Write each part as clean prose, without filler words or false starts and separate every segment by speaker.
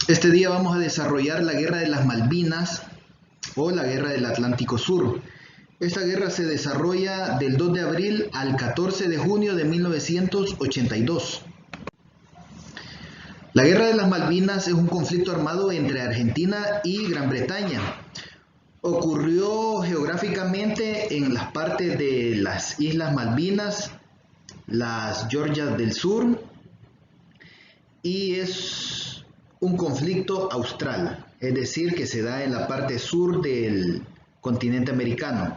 Speaker 1: Este día vamos a desarrollar la Guerra de las Malvinas o la Guerra del Atlántico Sur. Esta guerra se desarrolla del 2 de abril al 14 de junio de 1982. La Guerra de las Malvinas es un conflicto armado entre Argentina y Gran Bretaña. Ocurrió geográficamente en las partes de las Islas Malvinas, las Georgias del Sur, y es un conflicto austral, es decir, que se da en la parte sur del continente americano.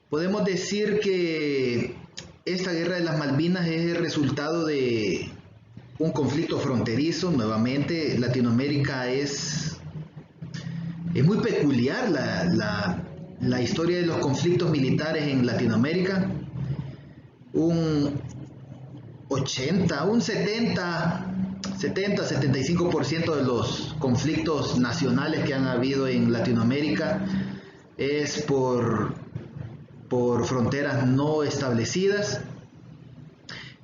Speaker 1: Podemos decir que esta Guerra de las Malvinas es el resultado de un conflicto fronterizo. Nuevamente, Latinoamérica es muy peculiar la historia de los conflictos militares en Latinoamérica. Un 70-75% de los conflictos nacionales que han habido en Latinoamérica es por fronteras no establecidas.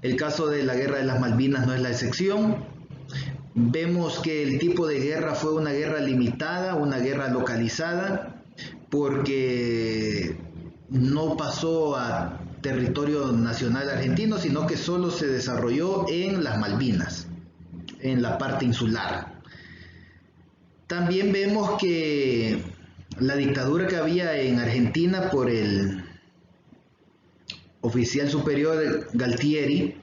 Speaker 1: El caso de la Guerra de las Malvinas no es la excepción. Vemos que el tipo de guerra fue una guerra limitada, una guerra localizada, porque no pasó a territorio nacional argentino, sino que solo se desarrolló en las Malvinas, en la parte insular. También vemos que la dictadura que había en Argentina por el oficial superior Galtieri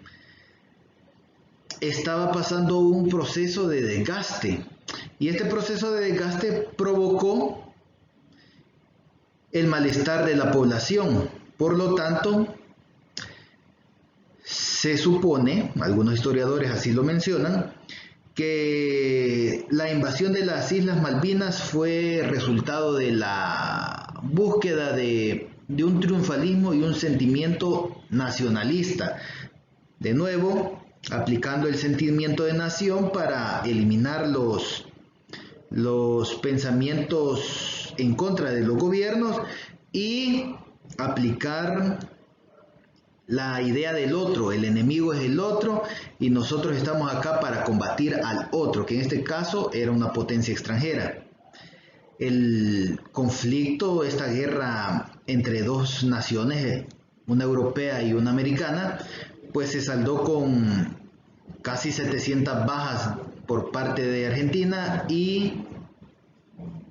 Speaker 1: estaba pasando un proceso de desgaste, y este proceso de desgaste provocó el malestar de la población. Por lo tanto, se supone, algunos historiadores así lo mencionan, que la invasión de las Islas Malvinas fue resultado de la búsqueda de un triunfalismo y un sentimiento nacionalista. De nuevo, aplicando el sentimiento de nación para eliminar los pensamientos en contra de los gobiernos y aplicar la idea del otro. El enemigo es el otro y nosotros estamos acá para combatir al otro, que en este caso era una potencia extranjera. El conflicto, esta guerra entre dos naciones, una europea y una americana, pues se saldó con casi 700 bajas por parte de Argentina y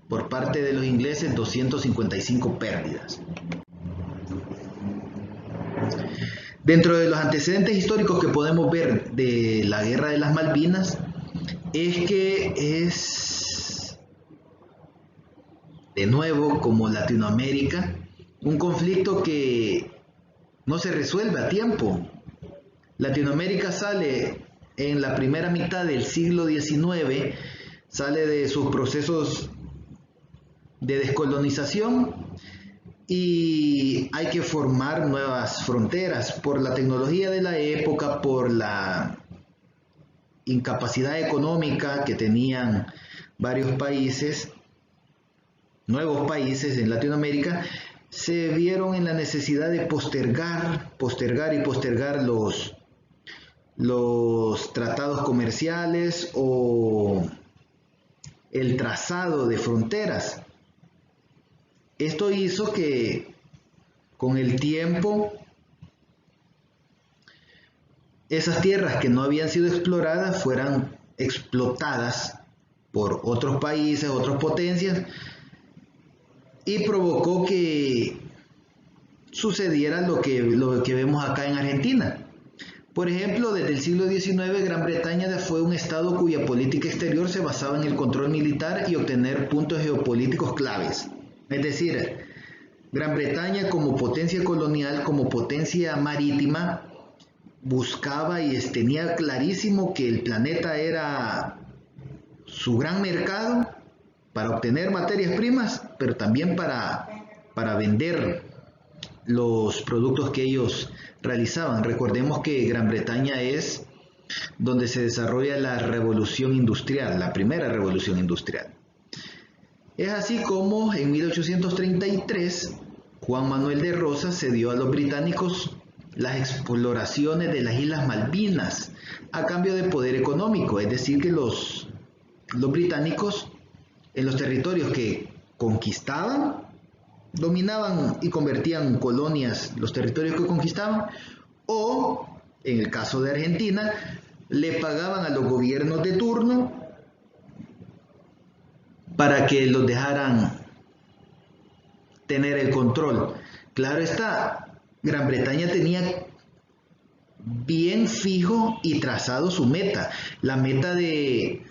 Speaker 1: por parte de los ingleses 255 pérdidas. Dentro de los antecedentes históricos que podemos ver de la Guerra de las Malvinas es que es, de nuevo, como Latinoamérica, un conflicto que no se resuelve a tiempo. Latinoamérica sale en la primera mitad del siglo XIX, sale de sus procesos de descolonización y hay que formar nuevas fronteras por la tecnología de la época, por la incapacidad económica que tenían varios países, nuevos países en Latinoamérica. Se vieron en la necesidad de postergar los tratados comerciales o el trazado de fronteras. Esto hizo que con el tiempo esas tierras que no habían sido exploradas fueran explotadas por otros países, otras potencias, y provocó que sucediera lo que vemos acá en Argentina. Por ejemplo, desde el siglo XIX, Gran Bretaña fue un estado cuya política exterior se basaba en el control militar y obtener puntos geopolíticos claves. Es decir, Gran Bretaña como potencia colonial, como potencia marítima, buscaba y tenía clarísimo que el planeta era su gran mercado para obtener materias primas, pero también para vender los productos que ellos realizaban. Recordemos que Gran Bretaña es donde se desarrolla la revolución industrial, la primera revolución industrial. Es así como en 1833 Juan Manuel de Rosas cedió a los británicos las exploraciones de las Islas Malvinas a cambio de poder económico, es decir, que los británicos en los territorios que conquistaban, dominaban y convertían colonias los territorios que conquistaban, o en el caso de Argentina, le pagaban a los gobiernos de turno para que los dejaran tener el control. Claro está, Gran Bretaña tenía bien fijo y trazado su meta, la meta de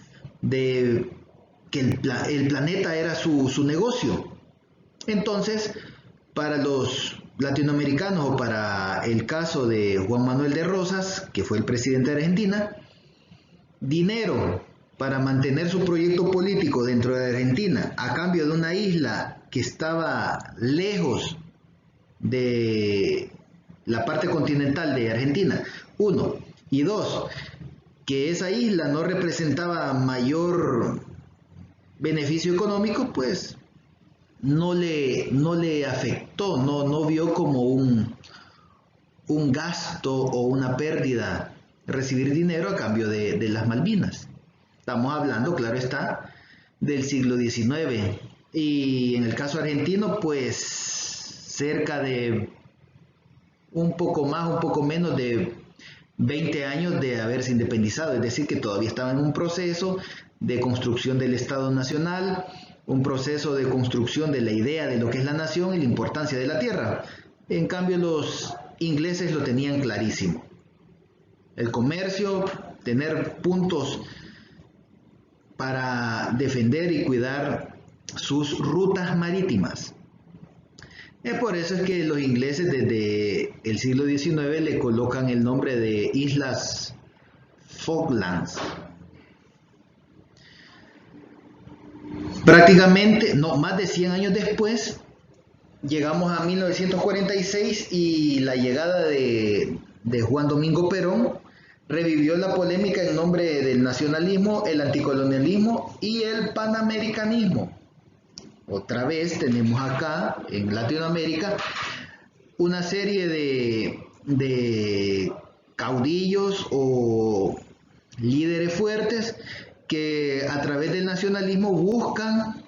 Speaker 1: que el planeta era su negocio. Entonces, para los latinoamericanos o para el caso de Juan Manuel de Rosas, que fue el presidente de Argentina, dinero para mantener su proyecto político dentro de Argentina a cambio de una isla que estaba lejos de la parte continental de Argentina, uno, y dos, que esa isla no representaba mayor beneficio económico, pues no le afectó, no vio como un gasto o una pérdida recibir dinero a cambio de las Malvinas. Estamos hablando, claro está, del siglo XIX, y en el caso argentino, pues cerca de un poco más, un poco menos de 20 años de haberse independizado, es decir, que todavía estaba en un proceso de construcción del Estado Nacional, un proceso de construcción de la idea de lo que es la nación y la importancia de la tierra. En cambio, los ingleses lo tenían clarísimo. El comercio, tener puntos para defender y cuidar sus rutas marítimas. Es por eso es que los ingleses desde el siglo XIX le colocan el nombre de Islas Falklands. Prácticamente, no, más de 100 años después, llegamos a 1946 y la llegada de Juan Domingo Perón revivió la polémica en nombre del nacionalismo, el anticolonialismo y el panamericanismo. Otra vez tenemos acá en Latinoamérica una serie de caudillos o líderes fuertes que a través del nacionalismo buscan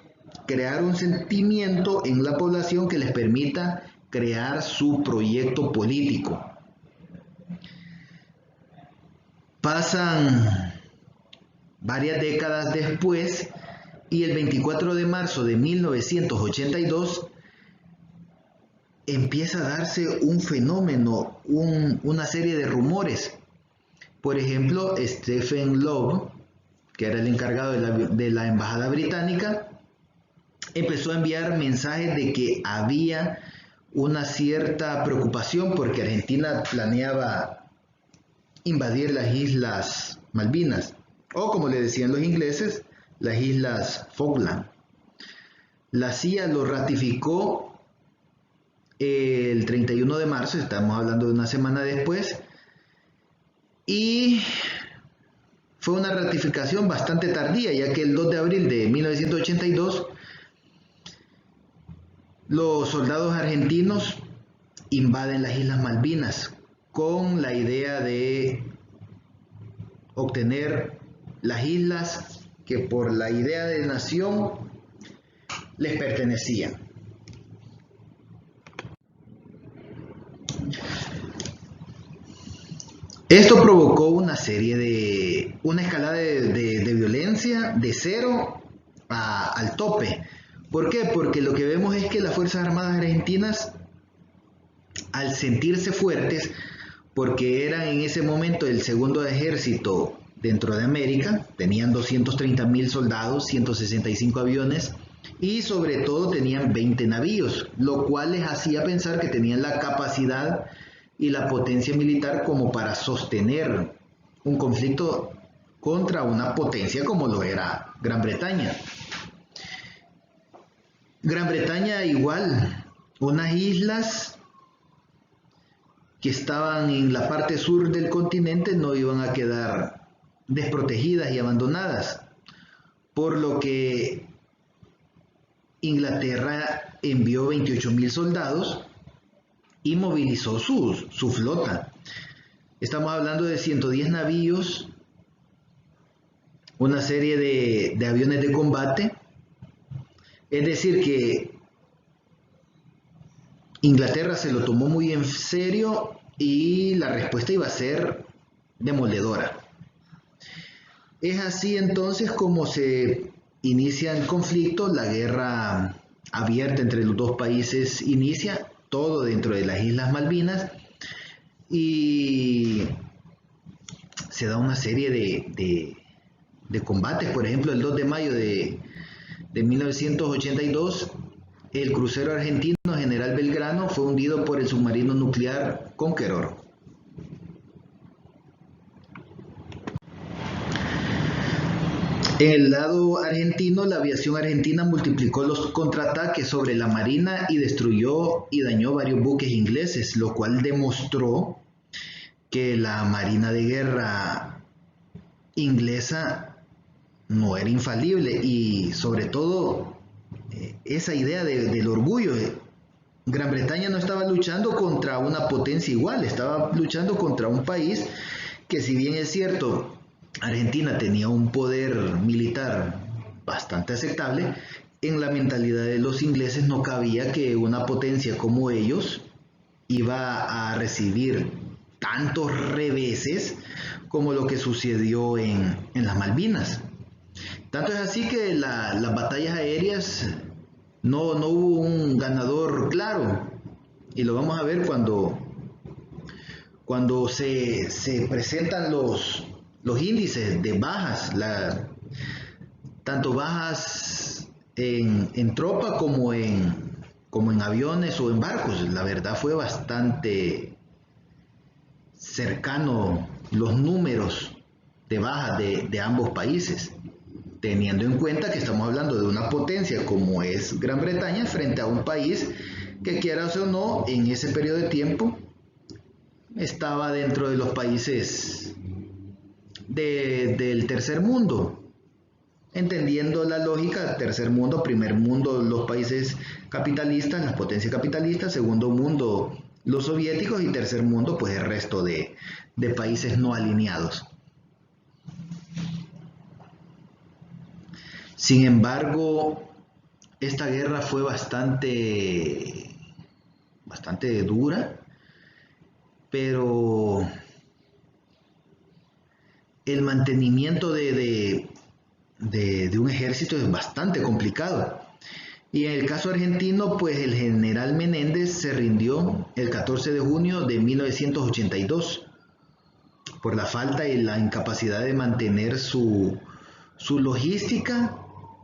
Speaker 1: crear un sentimiento en la población que les permita crear su proyecto político. Pasan varias décadas después y el 24 de marzo de 1982 empieza a darse un fenómeno, una serie de rumores. Por ejemplo, Stephen Loeb, que era el encargado de la embajada británica, empezó a enviar mensajes de que había una cierta preocupación porque Argentina planeaba invadir las Islas Malvinas, o como le decían los ingleses, las Islas Falkland. La CIA lo ratificó el 31 de marzo, estamos hablando de una semana después, y fue una ratificación bastante tardía, ya que el 2 de abril de 1982 los soldados argentinos invaden las Islas Malvinas con la idea de obtener las islas que por la idea de nación les pertenecían. Esto provocó una escalada de violencia de cero al tope. ¿Por qué? Porque lo que vemos es que las Fuerzas Armadas Argentinas, al sentirse fuertes, porque eran en ese momento el segundo ejército dentro de América, tenían 230.000 soldados, 165 aviones y sobre todo tenían 20 navíos, lo cual les hacía pensar que tenían la capacidad y la potencia militar como para sostener un conflicto contra una potencia como lo era Gran Bretaña. Gran Bretaña igual, unas islas que estaban en la parte sur del continente no iban a quedar desprotegidas y abandonadas, por lo que Inglaterra envió 28.000 soldados y movilizó su flota. Estamos hablando de 110 navíos, una serie de aviones de combate. Es decir que Inglaterra se lo tomó muy en serio y la respuesta iba a ser demoledora. Es así entonces como se inicia el conflicto, la guerra abierta entre los dos países inicia, todo dentro de las Islas Malvinas, y se da una serie de combates. Por ejemplo, el 2 de mayo de 1982, el crucero argentino General Belgrano fue hundido por el submarino nuclear Conqueror. En el lado argentino, la aviación argentina multiplicó los contraataques sobre la marina y destruyó y dañó varios buques ingleses, lo cual demostró que la marina de guerra inglesa no era infalible, y sobre todo esa idea del orgullo. Gran Bretaña no estaba luchando contra una potencia igual, estaba luchando contra un país que, si bien es cierto, Argentina tenía un poder militar bastante aceptable, en la mentalidad de los ingleses no cabía que una potencia como ellos iba a recibir tantos reveses como lo que sucedió en las Malvinas. Tanto es así que las batallas aéreas no hubo un ganador claro, y lo vamos a ver cuando se presentan los índices de bajas, tanto bajas en tropa como en aviones o en barcos. La verdad fue bastante cercano los números de bajas de ambos países, teniendo en cuenta que estamos hablando de una potencia como es Gran Bretaña frente a un país que, quieras o no, en ese periodo de tiempo estaba dentro de los países del tercer mundo, entendiendo la lógica: tercer mundo, primer mundo los países capitalistas, las potencias capitalistas; segundo mundo los soviéticos; y tercer mundo pues el resto de países no alineados. Sin embargo, esta guerra fue bastante dura, pero el mantenimiento de un ejército es bastante complicado. Y en el caso argentino, pues el general Menéndez se rindió el 14 de junio de 1982 por la falta y la incapacidad de mantener su logística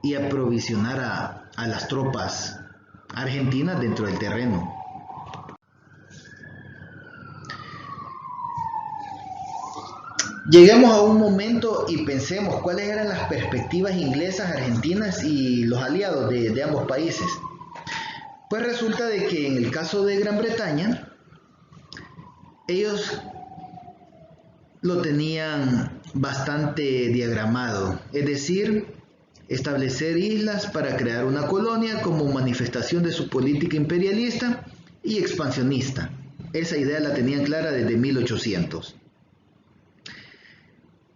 Speaker 1: y aprovisionar a las tropas argentinas dentro del terreno. Lleguemos a un momento y pensemos cuáles eran las perspectivas inglesas, argentinas y los aliados de ambos países. Pues resulta de que en el caso de Gran Bretaña, ellos lo tenían bastante diagramado, es decir, establecer islas para crear una colonia como manifestación de su política imperialista y expansionista. Esa idea la tenían clara desde 1800.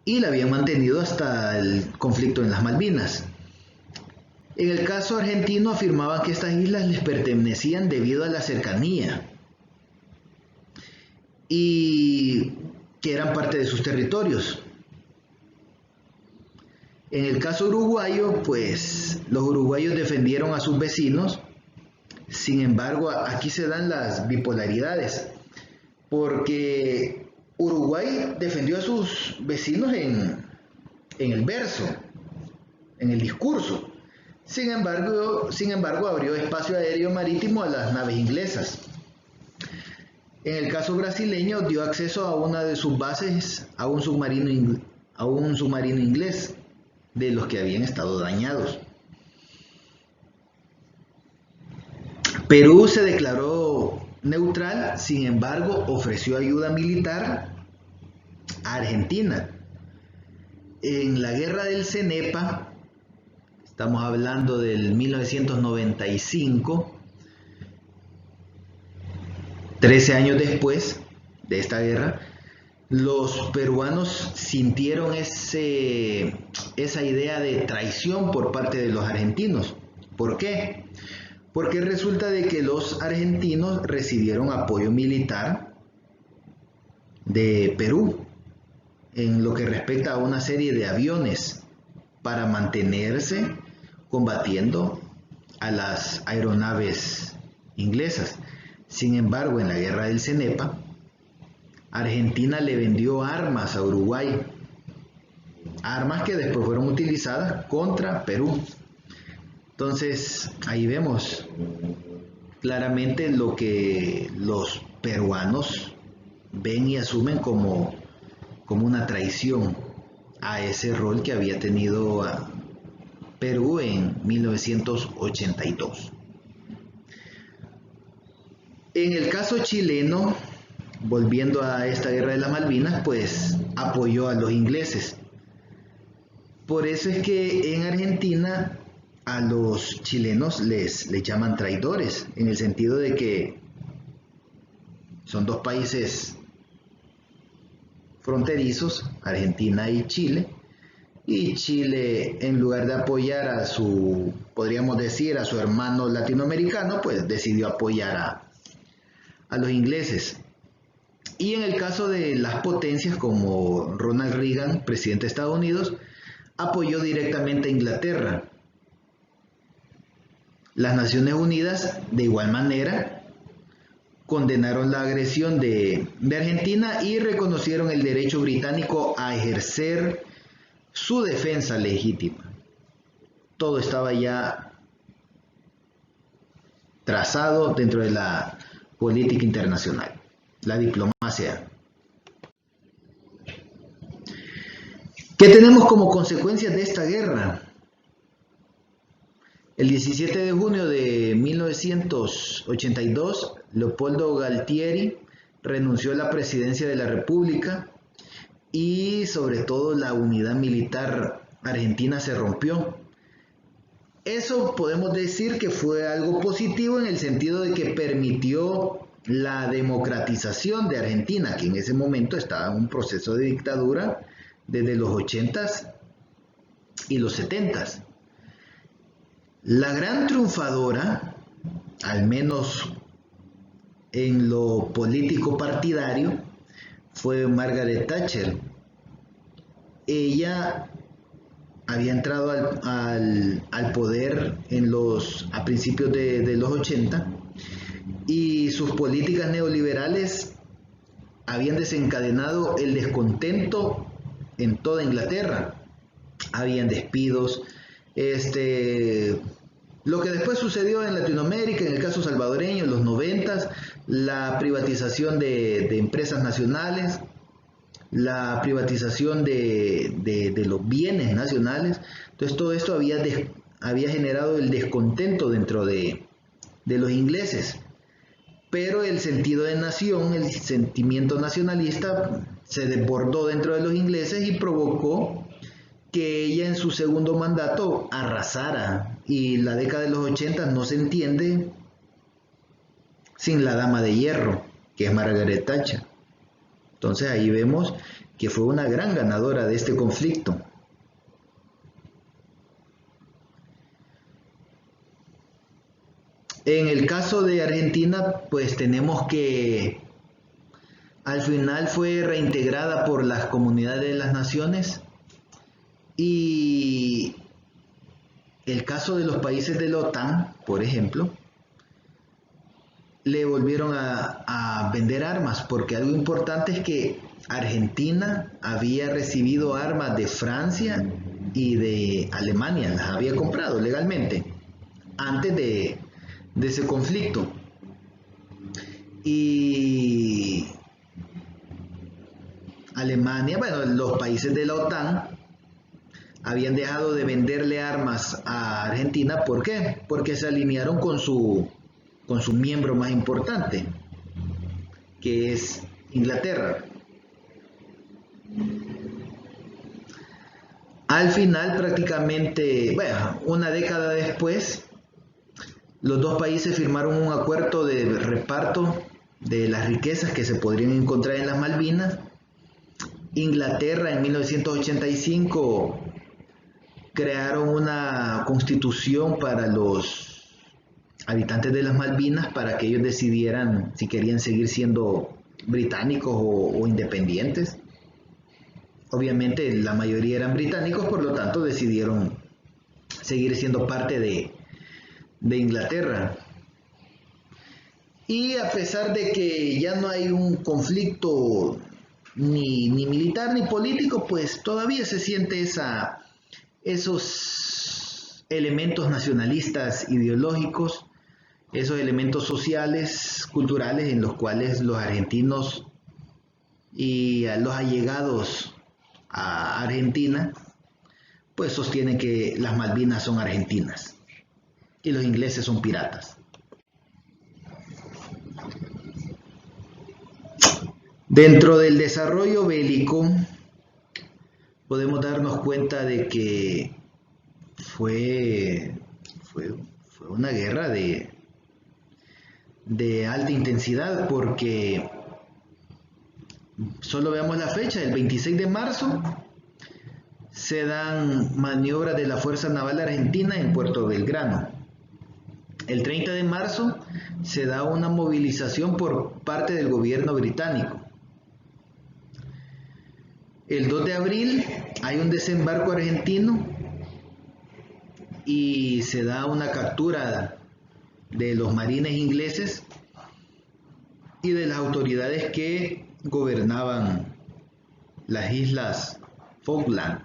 Speaker 1: Y la habían mantenido hasta el conflicto en las Malvinas. En el caso argentino, afirmaban que estas islas les pertenecían debido a la cercanía y que eran parte de sus territorios. En el caso uruguayo, pues los uruguayos defendieron a sus vecinos. Sin embargo, aquí se dan las bipolaridades, porque Uruguay defendió a sus vecinos en el verso, en el discurso. Sin embargo, abrió espacio aéreo marítimo a las naves inglesas. En el caso brasileño, dio acceso a una de sus bases a un submarino inglés, de los que habían estado dañados. Perú se declaró neutral, sin embargo, ofreció ayuda militar a Argentina. En la guerra del Cenepa, estamos hablando del 1995, 13 años después de esta guerra, los peruanos sintieron esa idea de traición por parte de los argentinos. ¿Por qué? Porque resulta de que los argentinos recibieron apoyo militar de Perú en lo que respecta a una serie de aviones para mantenerse combatiendo a las aeronaves inglesas. Sin embargo, en la guerra del Cenepa, Argentina le vendió armas a Uruguay, armas que después fueron utilizadas contra Perú. Entonces, ahí vemos claramente lo que los peruanos ven y asumen como una traición a ese rol que había tenido Perú en 1982. En el caso chileno, volviendo a esta guerra de las Malvinas, pues apoyó a los ingleses. Por eso es que en Argentina a los chilenos les llaman traidores, en el sentido de que son dos países fronterizos, Argentina y Chile en lugar de apoyar a su, podríamos decir, a su hermano latinoamericano, pues decidió apoyar a los ingleses. Y en el caso de las potencias como Ronald Reagan, presidente de Estados Unidos, apoyó directamente a Inglaterra. Las Naciones Unidas, de igual manera, condenaron la agresión de Argentina y reconocieron el derecho británico a ejercer su defensa legítima. Todo estaba ya trazado dentro de la política internacional, la diplomacia. ¿Qué tenemos como consecuencias de esta guerra? El 17 de junio de 1982, Leopoldo Galtieri renunció a la presidencia de la República y sobre todo la unidad militar argentina se rompió. Eso podemos decir que fue algo positivo en el sentido de que permitió la democratización de Argentina, que en ese momento estaba en un proceso de dictadura desde los 80s y los 70s. La gran triunfadora, al menos en lo político partidario, fue Margaret Thatcher. Ella había entrado al poder a principios de los 80 y sus políticas neoliberales habían desencadenado el descontento en toda Inglaterra. Habían despidos, lo que después sucedió en Latinoamérica, en el caso salvadoreño, en los 90s, la privatización de empresas nacionales, la privatización de los bienes nacionales. Entonces todo esto había generado el descontento dentro de los ingleses. Pero el sentido de nación, el sentimiento nacionalista se desbordó dentro de los ingleses y provocó que ella en su segundo mandato arrasara, y la década de los 80 no se entiende sin la dama de hierro, que es Margaret Thatcher. Entonces ahí vemos que fue una gran ganadora de este conflicto. En el caso de Argentina, pues tenemos que al final fue reintegrada por las comunidades de las naciones. Y el caso de los países de la OTAN, por ejemplo, le volvieron a vender armas, porque algo importante es que Argentina había recibido armas de Francia y de Alemania, las había comprado legalmente antes de ese conflicto. Y Alemania, bueno, los países de la OTAN habían dejado de venderle armas a Argentina. ¿Por qué? Porque se alinearon con su miembro más importante, que es Inglaterra. Al final, prácticamente, bueno, una década después, los dos países firmaron un acuerdo de reparto de las riquezas que se podrían encontrar en las Malvinas. Inglaterra en 1985 crearon una constitución para los habitantes de las Malvinas para que ellos decidieran si querían seguir siendo británicos o independientes. Obviamente la mayoría eran británicos, por lo tanto decidieron seguir siendo parte de Inglaterra. Y a pesar de que ya no hay un conflicto ni militar ni político, pues todavía se siente esos elementos nacionalistas ideológicos, esos elementos sociales, culturales, en los cuales los argentinos y a los allegados a Argentina, pues sostienen que las Malvinas son argentinas y los ingleses son piratas. Dentro del desarrollo bélico podemos darnos cuenta de que fue una guerra de alta intensidad, porque solo veamos la fecha, el 26 de marzo se dan maniobras de la Fuerza Naval Argentina en Puerto Belgrano. El 30 de marzo se da una movilización por parte del gobierno británico. El 2 de abril hay un desembarco argentino y se da una captura de los marines ingleses y de las autoridades que gobernaban las islas Falkland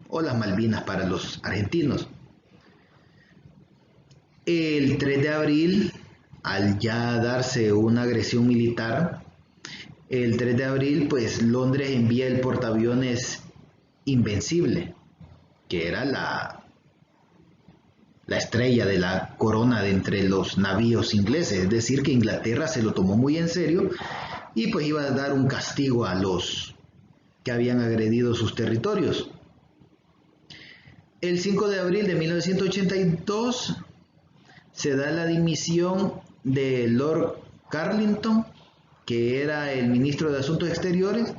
Speaker 1: o las Malvinas para los argentinos. El 3 de abril, al ya darse una agresión militar, el 3 de abril, pues Londres envía el portaaviones Invencible, que era la estrella de la corona de entre los navíos ingleses. Es decir, que Inglaterra se lo tomó muy en serio y pues iba a dar un castigo a los que habían agredido sus territorios. El 5 de abril de 1982 se da la dimisión de Lord Carlington, que era el ministro de Asuntos Exteriores,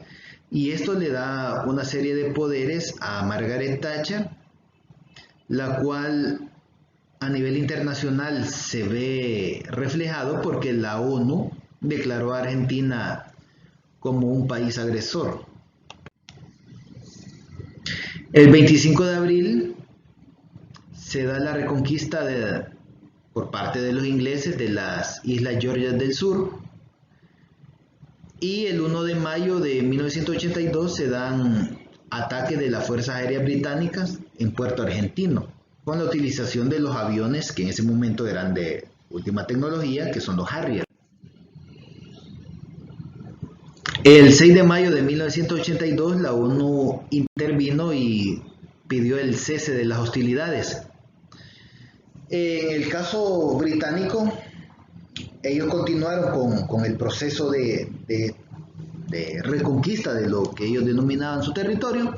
Speaker 1: y esto le da una serie de poderes a Margaret Thatcher, la cual a nivel internacional se ve reflejado porque la ONU declaró a Argentina como un país agresor. El 25 de abril se da la reconquista por parte de los ingleses de las Islas Georgias del Sur, y el 1 de mayo de 1982 se dan ataques de las Fuerzas Aéreas Británicas en Puerto Argentino, con la utilización de los aviones que en ese momento eran de última tecnología, que son los Harrier. El 6 de mayo de 1982 la ONU intervino y pidió el cese de las hostilidades. En el caso británico, ellos continuaron con el proceso de reconquista de lo que ellos denominaban su territorio,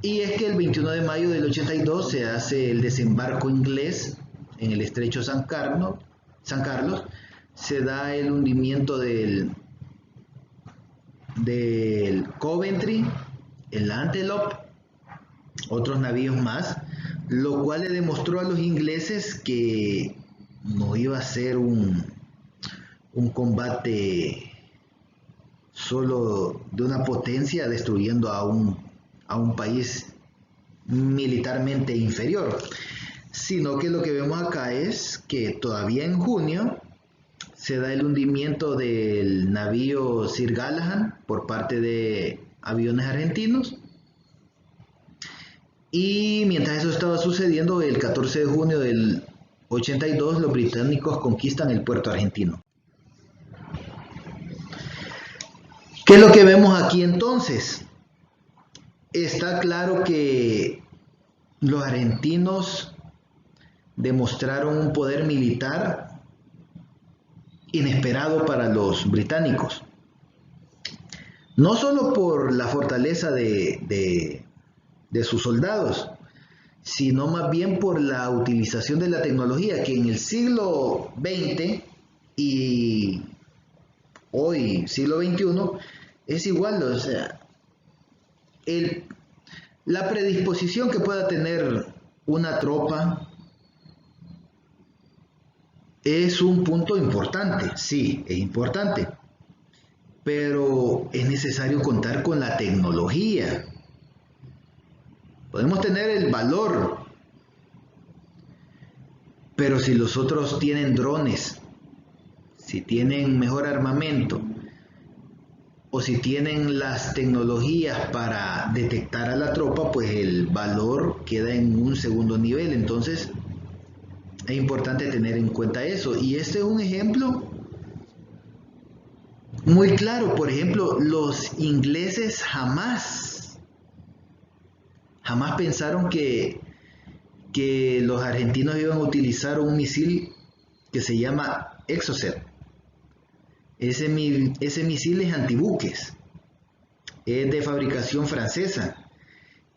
Speaker 1: y es que el 21 de mayo del 82 se hace el desembarco inglés en el estrecho San Carlos, se da el hundimiento del Coventry, el Antelope, otros navíos más, lo cual le demostró a los ingleses que no iba a ser un combate solo de una potencia destruyendo a un país militarmente inferior, sino que lo que vemos acá es que todavía en junio se da el hundimiento del navío Sir Galahad por parte de aviones argentinos. Y mientras eso estaba sucediendo, el 14 de junio del 82 los británicos conquistan el puerto argentino. ¿Qué es lo que vemos aquí entonces? Está claro que los argentinos demostraron un poder militar inesperado para los británicos. No solo por la fortaleza de sus soldados, sino más bien por la utilización de la tecnología, que en el siglo XX y hoy, siglo XXI, es igual, o sea, la predisposición que pueda tener una tropa es un punto importante, sí, es importante, pero es necesario contar con la tecnología. Podemos tener el valor, pero si los otros tienen drones, si tienen mejor armamento, o si tienen las tecnologías para detectar a la tropa, pues el valor queda en un segundo nivel. Entonces es importante tener en cuenta eso. Y este es un ejemplo muy claro. Por ejemplo, los ingleses jamás pensaron que los argentinos iban a utilizar un misil que se llama Exocet. Ese misil es antibuques, es de fabricación francesa.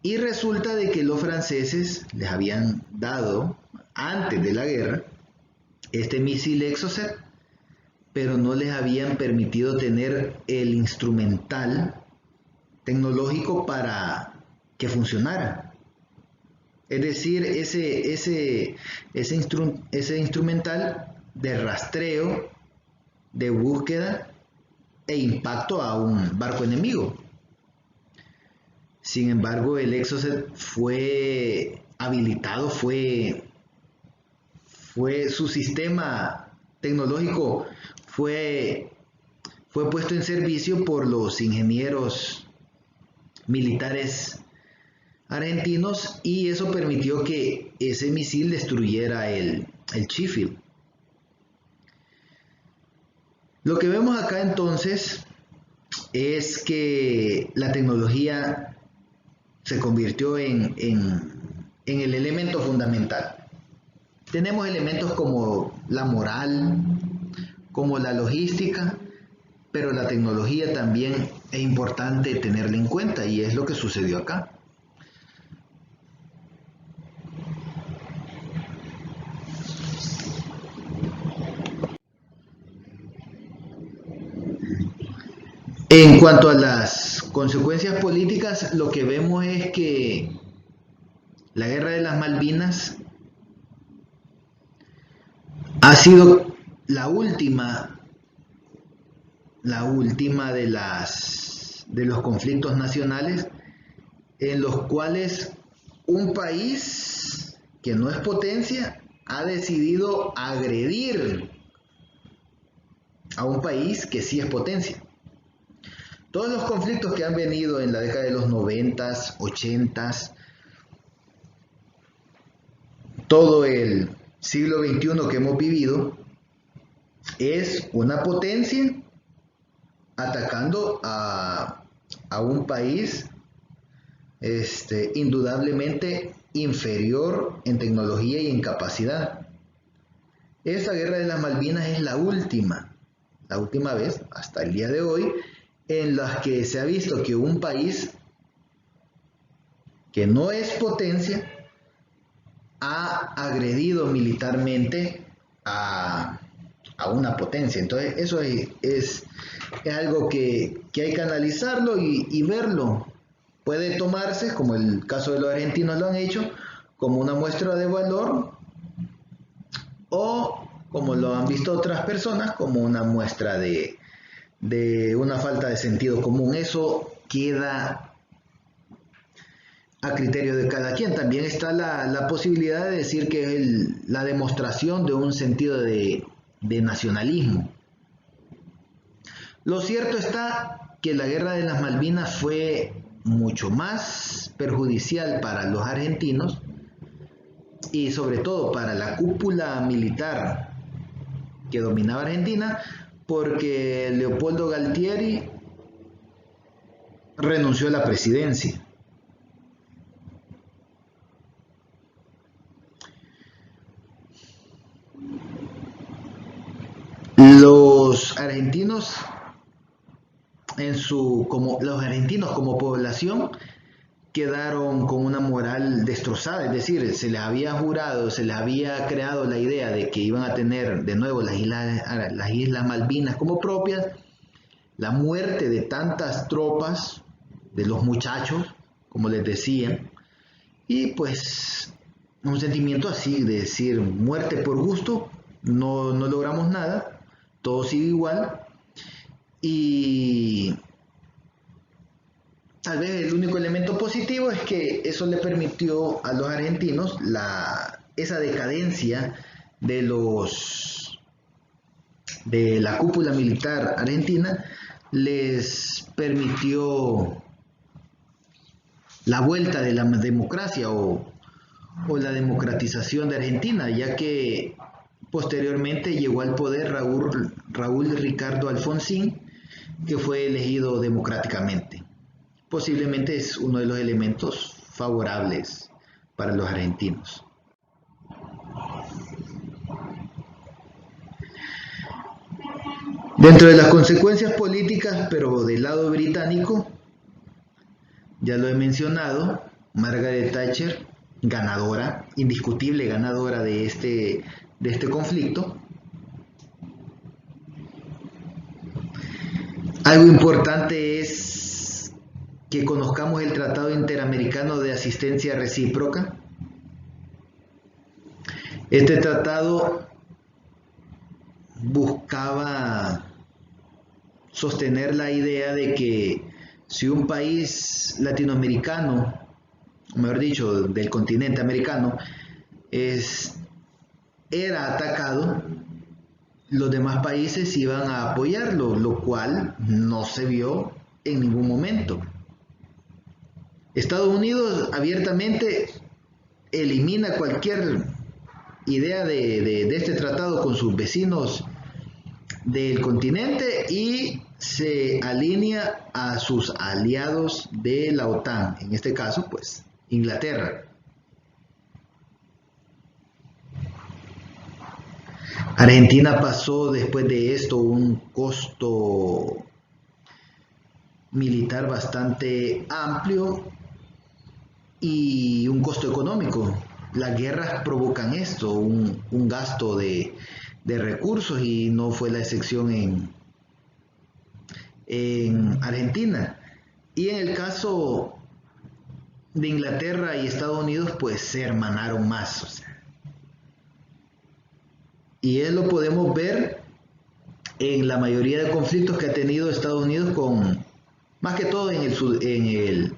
Speaker 1: Y resulta de que los franceses les habían dado, antes de la guerra, este misil Exocet, pero no les habían permitido tener el instrumental tecnológico para que funcionara. Es decir, ese instrumental de rastreo, de búsqueda e impacto a un barco enemigo. Sin embargo, el Exocet fue habilitado, fue su sistema tecnológico fue puesto en servicio por los ingenieros militares argentinos, y eso permitió que ese misil destruyera el Sheffield. Lo que vemos acá entonces es que la tecnología se convirtió en el elemento fundamental. Tenemos elementos como la moral, como la logística, pero la tecnología también es importante tenerla en cuenta, y es lo que sucedió acá. En cuanto a las consecuencias políticas, lo que vemos es que la guerra de las Malvinas ha sido la última de los conflictos nacionales en los cuales un país que no es potencia ha decidido agredir a un país que sí es potencia. Todos los conflictos que han venido en la década de los 90s, 80s, todo el siglo XXI que hemos vivido, es una potencia atacando a un país indudablemente inferior en tecnología y en capacidad. Esta guerra de las Malvinas es la última vez, hasta el día de hoy, en las que se ha visto que un país que no es potencia ha agredido militarmente a una potencia. Entonces eso es algo que hay que analizarlo y verlo. Puede tomarse, como el caso de los argentinos lo han hecho, como una muestra de valor, o como lo han visto otras personas, como una muestra de una falta de sentido común. Eso queda a criterio de cada quien. También está la posibilidad de decir que es la demostración de un sentido de nacionalismo. Lo cierto está que la guerra de las Malvinas fue mucho más perjudicial para los argentinos, y sobre todo para la cúpula militar que dominaba Argentina, porque Leopoldo Galtieri renunció a la presidencia. Los argentinos como población quedaron con una moral destrozada, es decir, se les había jurado, se les había creado la idea de que iban a tener de nuevo las Islas Malvinas como propias, la muerte de tantas tropas, de los muchachos, como les decían, y pues un sentimiento así de decir muerte por gusto, no logramos nada, todo sigue igual, y tal vez el único elemento positivo es que eso le permitió a los argentinos esa decadencia de la cúpula militar argentina, les permitió la vuelta de la democracia o la democratización de Argentina, ya que posteriormente llegó al poder Raúl Ricardo Alfonsín, que fue elegido democráticamente. Posiblemente es uno de los elementos favorables para los argentinos. Dentro de las consecuencias políticas, pero del lado británico, ya lo he mencionado, Margaret Thatcher, ganadora, indiscutible ganadora de este conflicto. Algo importante es que conozcamos el Tratado Interamericano de Asistencia Recíproca. Este tratado buscaba sostener la idea de que si un país latinoamericano, o mejor dicho, del continente americano, era atacado, los demás países iban a apoyarlo, lo cual no se vio en ningún momento. Estados Unidos abiertamente elimina cualquier idea de este tratado con sus vecinos del continente y se alinea a sus aliados de la OTAN, en este caso pues Inglaterra. Argentina pasó después de esto un costo militar bastante amplio y un costo económico. Las guerras provocan esto, un gasto de recursos, y no fue la excepción en Argentina. Y en el caso de Inglaterra y Estados Unidos, pues se hermanaron más. O sea, y eso lo podemos ver en la mayoría de conflictos que ha tenido Estados Unidos con, más que todo en el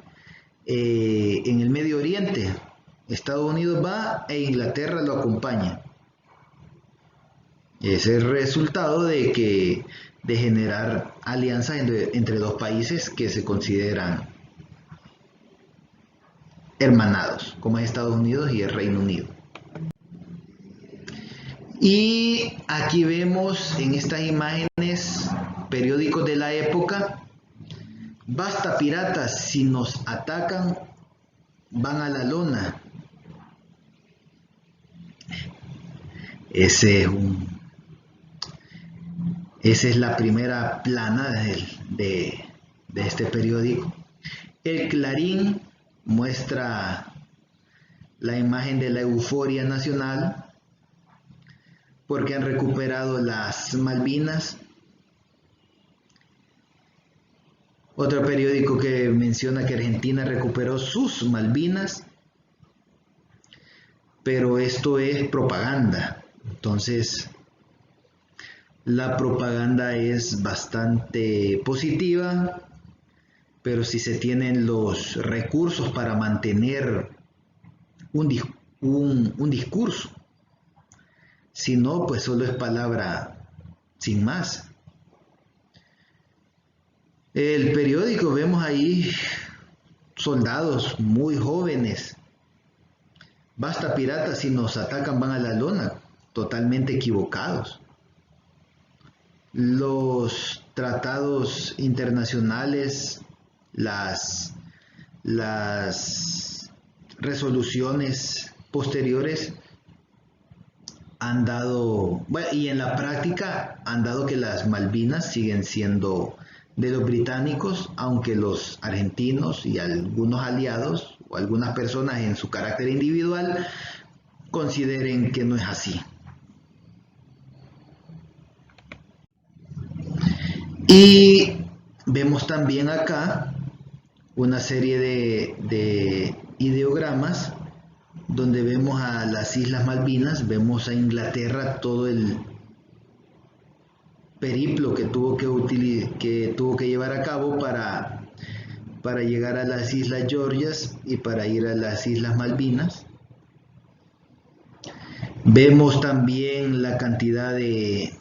Speaker 1: Medio Oriente. Estados Unidos va e Inglaterra lo acompaña. Es el resultado de generar alianzas entre dos países que se consideran hermanados, como es Estados Unidos y el Reino Unido. Y aquí vemos en estas imágenes periódicos de la época: basta piratas, si nos atacan van a la lona. Esa es la primera plana de este periódico. El Clarín muestra la imagen de la euforia nacional porque han recuperado las Malvinas. Otro periódico que menciona que Argentina recuperó sus Malvinas, pero esto es propaganda. Entonces, la propaganda es bastante positiva, pero si se tienen los recursos para mantener un discurso, si no, pues solo es palabra sin más. El periódico, vemos ahí soldados muy jóvenes. Basta piratas, si nos atacan van a la lona. Totalmente equivocados. Los tratados internacionales, las resoluciones posteriores han dado, bueno, y en la práctica han dado que las Malvinas siguen siendo de los británicos, aunque los argentinos y algunos aliados o algunas personas en su carácter individual consideren que no es así. Y vemos también acá una serie de ideogramas donde vemos a las Islas Malvinas, vemos a Inglaterra, todo el periplo que tuvo que llevar a cabo para llegar a las Islas Georgias y para ir a las Islas Malvinas. Vemos también la cantidad de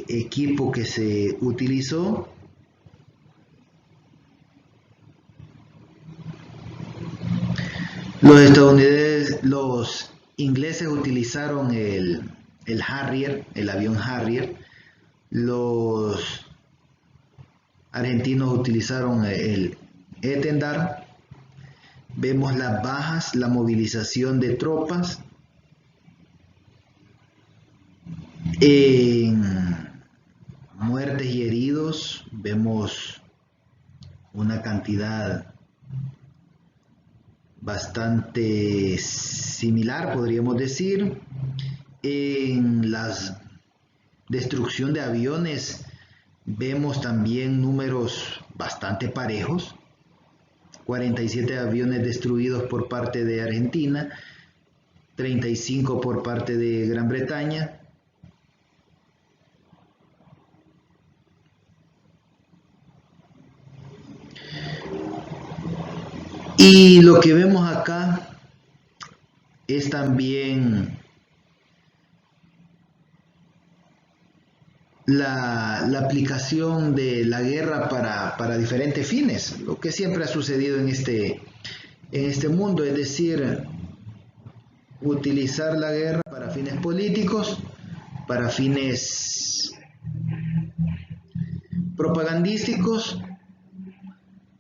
Speaker 1: equipo que se utilizó. Los ingleses utilizaron el Harrier, el avión Harrier. Los argentinos utilizaron el Etendard. Vemos las bajas, la movilización de tropas. En muertes y heridos vemos una cantidad bastante similar, podríamos decir. En la destrucción de aviones vemos también números bastante parejos. 47 aviones destruidos por parte de Argentina, 35 por parte de Gran Bretaña. Y lo que vemos acá es también la aplicación de la guerra para diferentes fines, lo que siempre ha sucedido en este mundo, es decir, utilizar la guerra para fines políticos, para fines propagandísticos.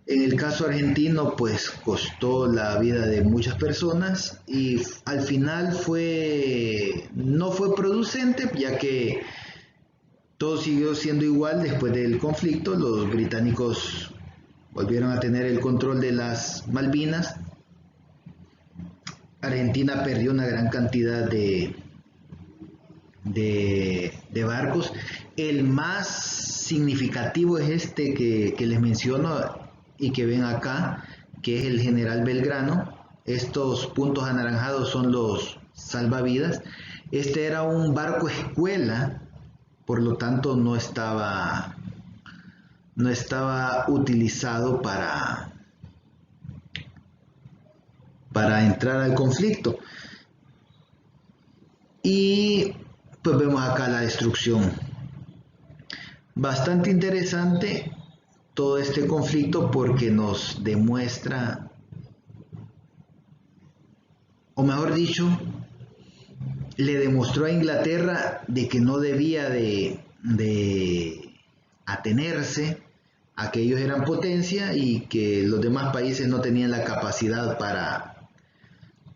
Speaker 1: En el caso argentino, pues costó la vida de muchas personas y al final no fue producente, ya que todo siguió siendo igual después del conflicto. Los británicos volvieron a tener el control de las Malvinas. Argentina perdió una gran cantidad de barcos. El más significativo es este que les menciono y que ven acá, que es el General Belgrano. Estos puntos anaranjados son los salvavidas. Este era un barco escuela, por lo tanto no estaba utilizado para entrar al conflicto. Y pues vemos acá la destrucción. Bastante interesante todo este conflicto porque nos demuestra, o mejor dicho, le demostró a Inglaterra de que no debía de atenerse a que ellos eran potencia y que los demás países no tenían la capacidad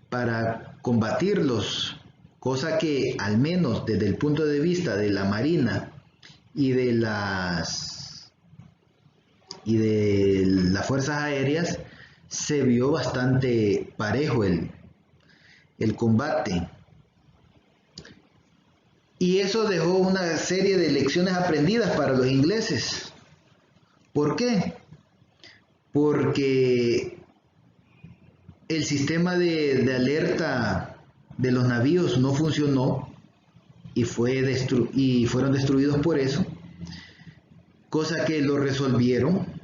Speaker 1: para combatirlos, cosa que al menos desde el punto de vista de la Marina y de las fuerzas aéreas se vio bastante parejo el combate. Y eso dejó una serie de lecciones aprendidas para los ingleses. ¿Por qué? Porque el sistema de alerta de los navíos no funcionó y fueron destruidos por eso, cosa que lo resolvieron.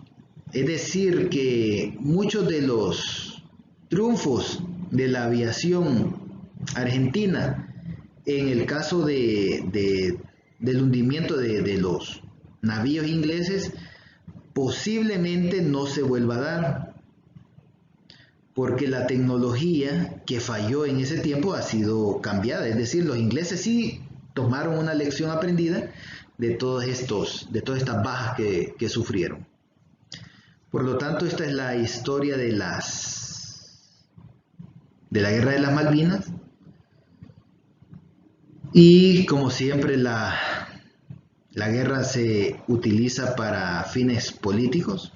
Speaker 1: Es decir, que muchos de los triunfos de la aviación argentina, en el caso del hundimiento de los navíos ingleses, posiblemente no se vuelva a dar, porque la tecnología que falló en ese tiempo ha sido cambiada. Es decir, los ingleses sí tomaron una lección aprendida de todas estas bajas que sufrieron. Por lo tanto, esta es la historia de la Guerra de las Malvinas. Y como siempre, la guerra se utiliza para fines políticos.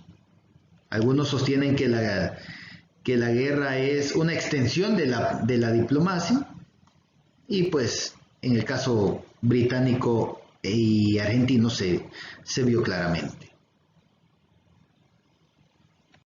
Speaker 1: Algunos sostienen que la guerra es una extensión de la diplomacia, y pues en el caso británico y argentino se vio claramente.